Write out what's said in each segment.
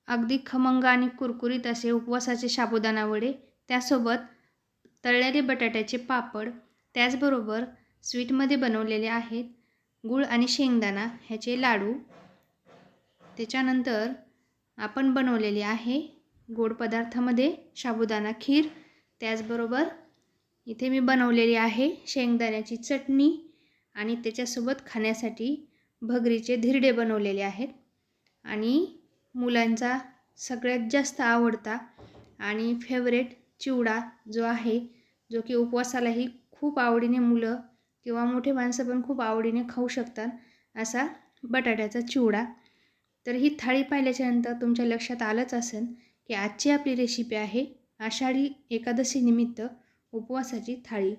अगदी खमंग आणि कुरकुरीत असे उपवासाचे साबुदाणा वडे, त्यासोबत तळलेले बटाट्याचे पापड, त्याचबरोबर स्वीटमध्ये बनवलेले आहेत गूळ आणि शेंगदाणा ह्याचे लाडू, त्याच्यानंतर आपण बनवलेले आहे गोड पदार्थामध्ये साबुदाणा खीर, त्याचबरोबर इथे मी बनवलेली आहे शेंगदाण्याची चटणी आणि त्याच्यासोबत खाण्यासाठी भगरीचे धिरडे बनवलेले आहेत. आणि मुलांचा सगळ्यात जास्त आवडता आणि फेवरेट चिवडा जो आहे, जो की उपवासालाही खूप आवडीने मुलं किंवा मोठे माणसं पण खूप आवडीने खाऊ शकतात, असा बटाट्याचा चिवडा. तर ही थाळी पाहिल्याच्यानंतर तुमच्या लक्षात आलंच असेल की आजची आपली रेसिपी आहे आषाढी एकादशीनिमित्त उपवासाची थाळी.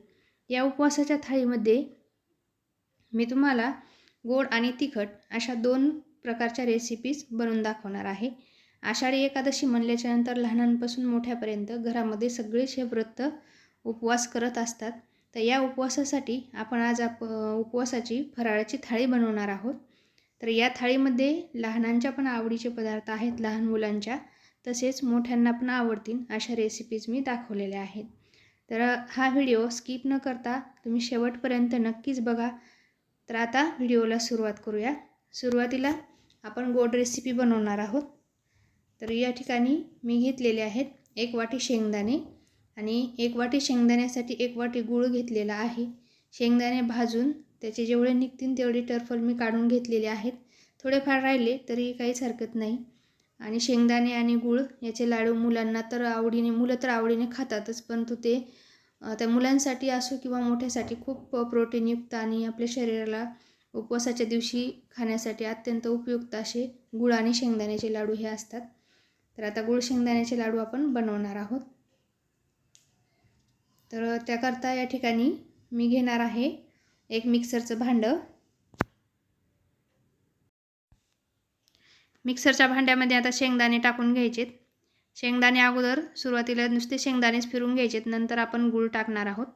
या उपवासाच्या थाळीमध्ये मी तुम्हाला गोड आणि तिखट अशा 2 प्रकारच्या रेसिपीज बनवून दाखवणार आहे. आषाढी एकादशी म्हणल्याच्यानंतर लहानांपासून मोठ्यापर्यंत घरामध्ये सगळेच हे व्रत उपवास करत असतात. तर या उपवासासाठी आपण आज उपवासाची फराळाची थाळी बनवणार आहोत. तर या थाळीमध्ये लहानांच्या पण आवडीचे पदार्थ आहेत, लहान मुलांच्या, तसेच मोठ्यांना पण आवडतील अशा रेसिपीज मी दाखवलेल्या आहेत. तर हा व्हिडिओ स्किप न करता तुम्ही शेवटपर्यंत नक्कीच बघा. तर आता व्हिडिओला सुरुवात करूया. सुरुवातीला आपण गोड रेसिपी बनवणार आहोत. तर या ठिकाणी मी घेतलेले आहेत 1 वाटी शेंगदाणे आणि 1 वाटी शेंगदाण्यासाठी 1 वाटी गूळ घेतलेला आहे. शेंगदाणे भाजून त्याचे जेवढे निघतील तेवढे टरफल मी काढून घेतलेले आहेत. थोडेफार राहिले तरी काहीच हरकत नाही. आणि शेंगदाणे आणि गूळ याचे लाडू मुलांना तर आवडीने, मुलं तर आवडीने खातातच, परंतु ते त्या मुलांसाठी असो किंवा मोठ्यासाठी खूप प्रोटीनयुक्त आणि आपल्या शरीराला उपवासाच्या दिवशी खाण्यासाठी अत्यंत उपयुक्त असे गूळ आणि शेंगदाण्याचे लाडू हे असतात. तर आता गूळ शेंगदाण्याचे लाडू आपण बनवणार आहोत. तर त्याकरता या ठिकाणी मी घेणार आहे एक मिक्सरचं भांडं. मिक्सरच्या भांड्यामध्ये आता शेंगदाणे टाकून घ्यायचेत. शेंगदाणे अगोदर सुरुवातीला नुसते शेंगदाणेच फिरून घ्यायचेत, नंतर आपण गूळ टाकणार आहोत.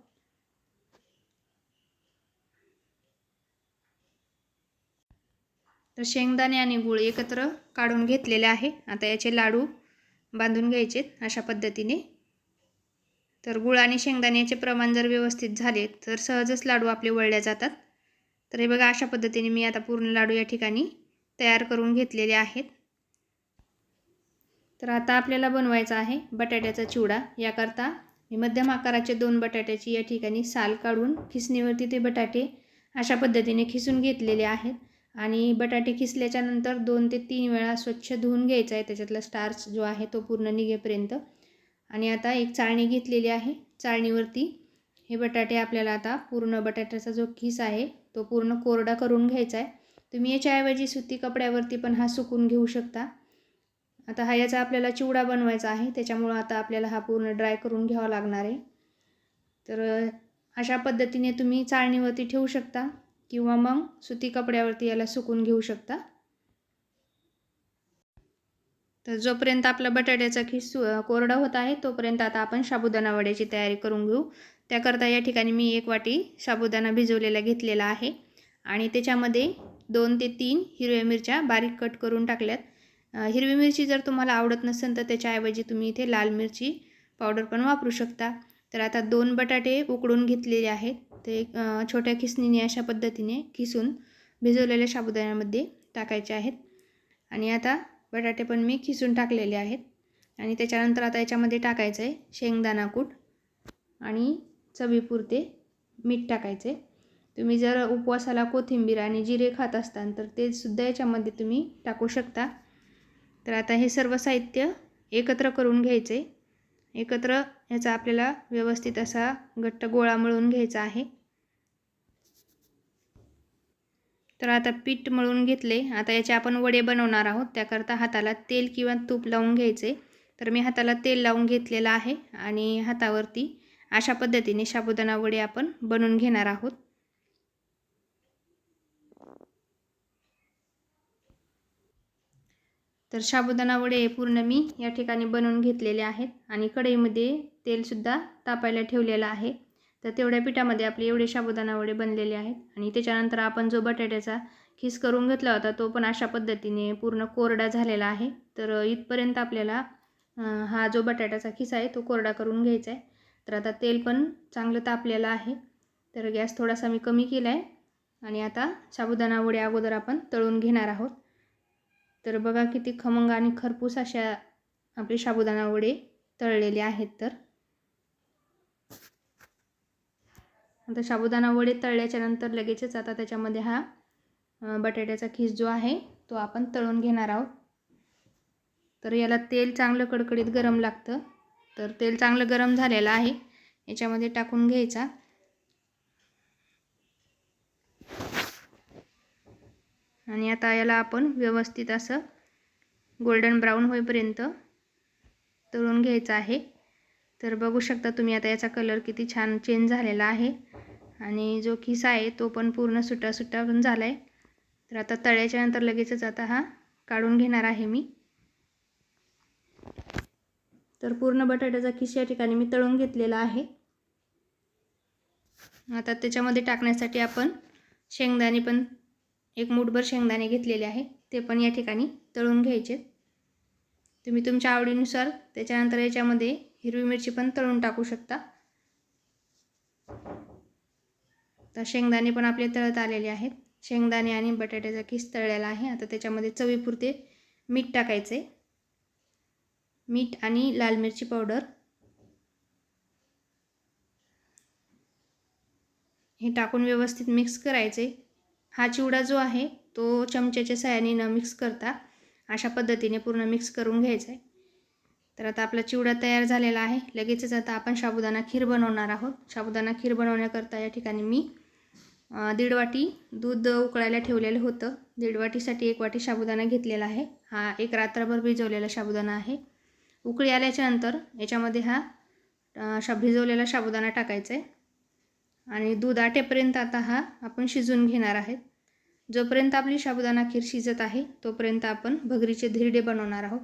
तर शेंगदाणे आणि गूळ एकत्र काढून घेतलेले आहे. आता याचे लाडू बांधून घ्यायचेत अशा पद्धतीने. तर गूळ आणि शेंगदाण्याचे प्रमाण जर व्यवस्थित झाले तर सहजच लाडू आपले वळल्या जातात. तर हे बघा, अशा पद्धतीने मी आता पूर्ण लाडू या ठिकाणी तयार करून घेतलेले आहेत. तर आता आपल्याला बनवायचा आहे बटाट्याचा चिवडा. याकरता मी मध्यम आकाराचे 2 बटाट्याची या ठिकाणी साल काढून खिसणीवरती ते बटाटे अशा पद्धतीने खिसून घेतलेले आहेत. आणि बटाटे खिसल्याच्या नंतर 2 ते 3 वेळा स्वच्छ धुवून घ्यायचा आहे, त्याच्यातला स्टार्च जो आहे तो पूर्ण निघेपर्यंत. आणि आता एक चाळणी घेतलेली आहे. चाळणीवरती हे बटाटे आपल्याला आता पूर्ण बटाट्याचा जो खिस आहे तो पूर्ण कोरडा करून घ्यायचा आहे. तुम्ही याच्याऐवजी सुती कपड्यावरती पण हा सुकून घेऊ शकता. आता हा याचा आपल्याला चिवडा बनवायचा आहे, त्याच्यामुळं आता आपल्याला हा पूर्ण ड्राय करून घ्यावा लागणार आहे. तर अशा पद्धतीने तुम्ही चाळणीवरती ठेवू शकता किंवा मग सुती कपड्यावरती याला सुकून घेऊ शकता. तर जोपर्यंत आपला बटाट्याचा खिस कोरडा होत आहे तोपर्यंत आता आपण साबुदाणा वड्याची तयारी करून घेऊ. त्याकरता या ठिकाणी मी 1 वाटी साबुदाणा भिजवलेला घेतलेला आहे आणि त्याच्यामध्ये 2 ते 3 हिरव्या मिरच्या बारीक कट करून टाकल्यात. हिरवी मिरची जर तुम्हाला आवडत नसेल तर त्याच्याऐवजी तुम्ही इथे लाल मिरची पावडर पण वापरू शकता. तर आता 2 बटाटे उकडून घेतलेले आहेत, ते छोट्या खिसणीने अशा पद्धतीने खिसून भिजवलेल्या साबुदाण्यामध्ये टाकायचे आहेत. आणि आता बटाटे पण मी खिसून टाकलेले आहेत. आणि त्याच्यानंतर आता याच्यामध्ये टाकायचं आहे शेंगदाणा कूट आणि चवीपुरते मीठ टाकायचे. तुम्ही जर उपवासाला कोथिंबीर आणि जिरे खात असताल तर ते सुद्धा याच्यामध्ये तुम्ही टाकू शकता. तर आता हे सर्व साहित्य एकत्र करून घ्यायचे. एकत्र याचा आपल्याला व्यवस्थित असा घट्ट गोळा मळून घ्यायचा आहे. तर आता पीठ मळून घेतले. आता याचे आपण वडे बनवणार आहोत. त्याकरता हाताला तेल किंवा तूप लावून घ्यायचे. तर मी हाताला तेल लावून घेतलेलं आहे आणि हातावरती अशा पद्धतीने साबुदाणा वडे आपण बनवून घेणार आहोत. तर साबुदाणा वडे पूर्ण मी या ठिकाणी बनवून घेतलेले आहेत आणि कढईमध्ये तेलसुद्धा तापायला ठेवलेलं आहे. तर तेवढ्या पिठामध्ये आपले एवढे साबुदाणा वडे बनलेले आहेत. आणि त्याच्यानंतर आपण जो बटाट्याचा खीस करून घेतला होता तो पण अशा पद्धतीने पूर्ण कोरडा झालेला आहे. तर इथपर्यंत आपल्याला हा जो बटाट्याचा खीस आहे तो कोरडा करून घ्यायचा आहे. तर आता तेल पण चांगलं तापलेलं आहे. तर गॅस थोडासा मी कमी केला आहे. आणि आता साबुदाणा वडे अगोदर आपण तळून घेणार आहोत. तर बघा किती खमंग आणि खरपूस अशा आपले साबुदाणा वडे तळलेले आहेत. तर आता साबुदाणा वडे तळल्याच्या नंतर लगेचच आता त्याच्यामध्ये हा बटाट्याचा खीस जो आहे तो आपण तळून घेणार आहोत. तर याला तेल चांगलं कडकडीत गरम लागतं. तर तेल चांगलं गरम झालेलं आहे, याच्यामध्ये टाकून घ्यायचा. आणि आता याला आपण व्यवस्थित असं गोल्डन ब्राऊन होईपर्यंत तळून घ्यायचं आहे. तर बघू शकता तुम्ही आता याचा कलर किती छान चेंज झालेला आहे आणि जो खीस आहे तो पण पूर्ण सुटा सुटा पण झाला आहे. तर आता तळल्याच्या नंतर लगेचच आता हा काढून घेणार आहे मी. तर पूर्ण बटाट्याचा खीस या ठिकाणी मी तळून घेतलेला आहे. आता त्याच्यामध्ये टाकण्यासाठी आपण शेंगदाणे पण एक मूठभर शेंगदाणे घेतलेले आहे, ते पण या ठिकाणी तळून घ्यायचे. तुम्ही तुमच्या आवडीनुसार त्याच्यानंतर याच्यामध्ये हिरवी मिरची पण तळून टाकू शकता. तर शेंगदाणे पण आपले तळत आलेले आहेत. शेंगदाणे आणि बटाट्याचा खीस तळलेला आहे. आता त्याच्यामध्ये चवीपुरते मीठ टाकायचे, मीठ आणि लाल मिरची पावडर हे टाकून व्यवस्थित मिक्स करायचे. हा चिवडा जो आहे तो चमच्याच्या साहाय्याने न मिक्स करता अशा पद्धतीने पूर्ण मिक्स करून घ्यायचा आहे. तर आता आपला चिवडा तयार झालेला आहे. लगेचच आता आपण साबुदाणा खीर बनवणार आहोत. साबुदाणा खीर बनवण्याकरता या ठिकाणी मी 1.5 वाटी दूध उकळायला ठेवलेलं होतं. 1.5 वाटीसाठी 1 वाटी साबुदाणा घेतलेला आहे. हा एक रात्रभर भिजवलेला साबुदाणा आहे. उकळी आल्याच्या नंतर याच्यामध्ये हा भिजवलेला साबुदाणा टाकायचा आहे आणि दूध आटेपर्यंत आता हा आपण शिजवून घेणार आहेत. जोपर्यंत आपली साबुदाणा खीर शिजत आहे तोपर्यंत आपण भगरीचे धिरडे बनवणार आहोत.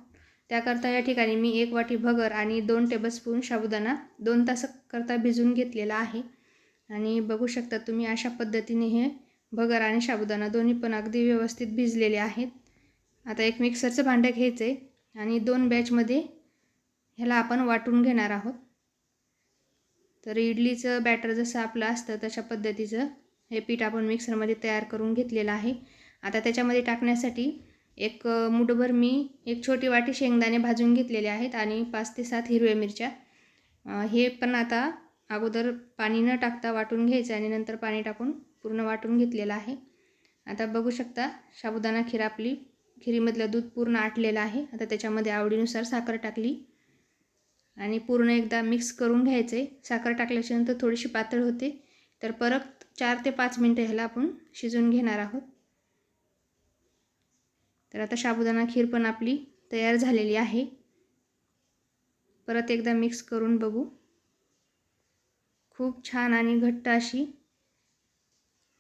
त्याकरता या ठिकाणी मी 1 वाटी भगर आणि 2 टेबलस्पून साबुदाणा 2 तासाकरता भिजवून घेतलेला आहे. आणि बघू शकता तुम्ही अशा पद्धतीने हे भगर आणि साबुदाणा दोन्ही पण अगदी व्यवस्थित भिजलेले आहेत. आता एक मिक्सरचं भांडं घ्यायचं आहे आणि 2 बॅचमध्ये ह्याला आपण वाटून घेणार आहोत. तर इडलीचं बॅटर जसं आपलं असतं तशा पद्धतीचं हे पीठ आपण मिक्सरमध्ये तयार करून घेतलेलं आहे. आता त्याच्यामध्ये टाकण्यासाठी एक मूठभर मी एक छोटी वाटी शेंगदाणे भाजून घेतलेले आहेत आणि 5 ते 7 हिरव्या मिरच्या. हे पण आता अगोदर पाणी न टाकता वाटून घ्यायचं आणि नंतर पाणी टाकून पूर्ण वाटून घेतलेलं आहे. आता बघू शकता साबुदाणा खीर आपली खिरीमधलं दूध पूर्ण आटलेलं आहे. आता त्याच्यामध्ये आवडीनुसार साखर टाकली आणि पूर्ण एकदा मिक्स करून घ्यायचे. साखर टाकल्याच्यानंतर थोडीशी पातळ होते. तर परत 4 ते 5 मिनटं ह्याला आपण शिजवून घेणार आहोत. तर आता साबुदाणा खीर पण आपली तयार झालेली आहे. परत एकदा मिक्स करून बघू. खूप छान आणि घट्ट अशी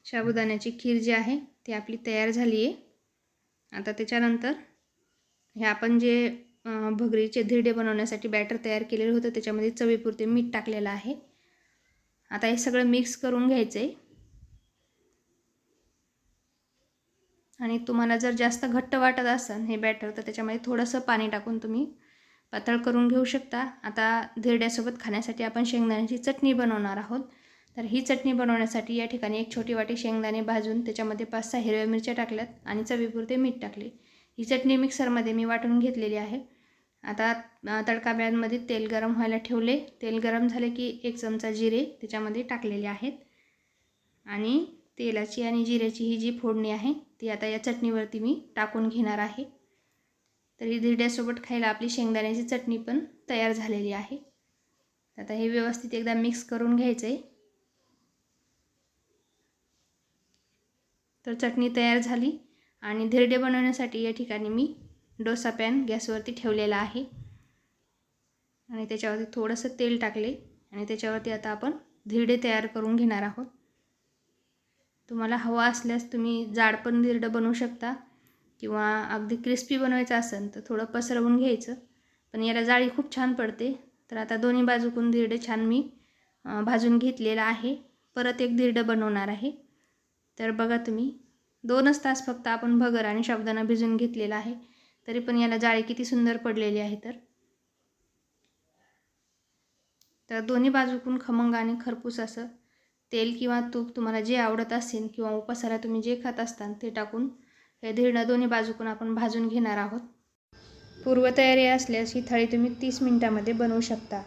साबुदाण्याची खीर जी आहे ती आपली तयार झाली आहे. आता त्याच्यानंतर हे आपण जे भगरीचे धिरडे बनवण्यासाठी बॅटर तयार केलेलं होतं त्याच्यामध्ये चवीपुरते मीठ टाकलेलं आहे. आता हे सगळं मिक्स करून घ्यायचं आहे. आणि तुम्हाला जर जास्त घट्ट वाटत असेल हे बॅटर तर त्याच्यामध्ये थोडंसं पाणी टाकून तुम्ही पातळ करून घेऊ शकता. आता धिरड्यासोबत खाण्यासाठी आपण शेंगदाण्याची चटणी बनवणार आहोत. तर ही चटणी बनवण्यासाठी या ठिकाणी एक छोटी वाटी शेंगदाणे भाजून त्याच्यामध्ये 5-6 हिरव्या मिरच्या टाकल्यात आणि चवीपुरते मीठ टाकले. ही चटणी मिक्सरमध्ये मी वाटून घेतलेली आहे. आता तडका पॅनमध्ये तेल गरम व्हायला ठेवले. तेल गरम झाले की 1 चमचा जिरे त्याच्यामध्ये टाकलेले आहेत आणि तेलाची आणि जिऱ्याची ही जी फोडणी आहे ती आता या चटणीवरती मी टाकून घेणार आहे. तर ही धिरड्यासोबत खायला आपली शेंगदाण्याची चटणी पण तयार झालेली आहे. आता हे व्यवस्थित एकदा मिक्स करून घ्यायचं आहे. तर चटणी तयार झाली आणि धिरडे बनवण्यासाठी या ठिकाणी मी डोसा पॅन गॅसवरती ठेवलेला आहे आणि त्याच्यावरती थोडंसं तेल टाकले आणि त्याच्यावरती आता आपण धिरडे तयार करून घेणार आहोत. तुम्हाला हवा असल्यास तुम्ही जाड पण धिरडं बनवू शकता किंवा अगदी क्रिस्पी बनवायचं असेल तर थोडं पसरवून घ्यायचं, पण याला जाळी खूप छान पडते. तर आता दोन्ही बाजूकडून धिरडे छान मी भाजून घेतलेला आहे. परत एक धिरडं बनवणार आहे. तर बघा तुम्ही 2च तास फक्त आपण भगर आणि साबुदाणा भिजून घेतलेला आहे, तरी पण याला जाळी किती सुंदर पडलेली आहे. तर दोन्ही बाजूकडून खमंग आणि खरपूस असं तेल किंवा तूप तुम्हाला जे आवडत असेल किंवा उपासाला तुम्ही जे खात असताल ते टाकून हे धिरडं दोन्ही बाजूकडून आपण भाजून घेणार आहोत. पूर्वतयारी असल्यास ही थाळी तुम्ही 30 मिनिटांमध्ये बनवू शकता.